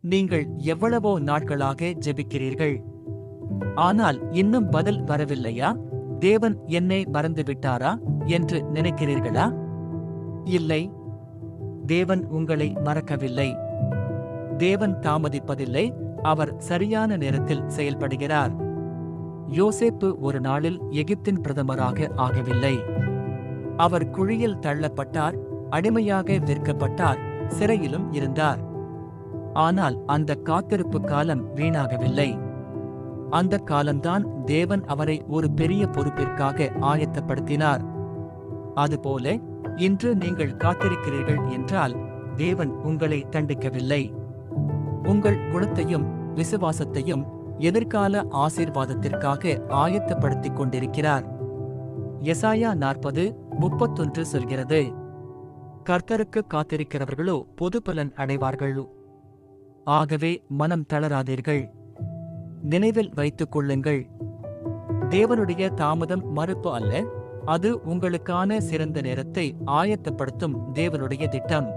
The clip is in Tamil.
நீங்கள் எவ்வளவோ நாட்களாக ஜெபிக்கிறீர்கள், ஆனால் இன்னும் பதில் வரவில்லையா? தேவன் என்னை மறந்துவிட்டாரா என்று நினைக்கிறீர்களா? இல்லை, தேவன் உங்களை மறக்கவில்லை. தேவன் தாமதிப்பதில்லை, அவர் சரியான நேரத்தில் செயல்படுகிறார். யோசேப்பு ஒரு நாளில் எகிப்தின் பிரதமராக ஆகவில்லை. அவர் குழியில் தள்ளப்பட்டார், அடிமையாக விற்கப்பட்டார், சிறையிலும் இருந்தார். ஆனால் அந்த காத்திருப்பு காலம் வீணாகவில்லை. அந்த காலம்தான் தேவன் அவரை ஒரு பெரிய பொறுப்பிற்காக ஆயத்தப்படுத்தினார். அதுபோல இன்று நீங்கள் காத்திருக்கிறீர்கள் என்றால் தேவன் உங்களை தண்டிக்கவில்லை. உங்கள் குணத்தையும் விசுவாசத்தையும் எதிர்கால ஆசீர்வாதத்திற்காக ஆயத்தப்படுத்திக் கொண்டிருக்கிறார். எசாயா 40:31 சொல்கிறது, கர்த்தருக்கு காத்திருக்கிறவர்களோ பொதுபலன் அடைவார்கள். ஆகவே மனம் தளராதீர்கள். நினைவில் வைத்துக் கொள்ளுங்கள், தேவனுடைய தாமதம் மறுப்பு அல்ல, அது உங்களுக்கான சிறந்த நேரத்தை ஆயத்தப்படுத்தும் தேவனுடைய திட்டம்.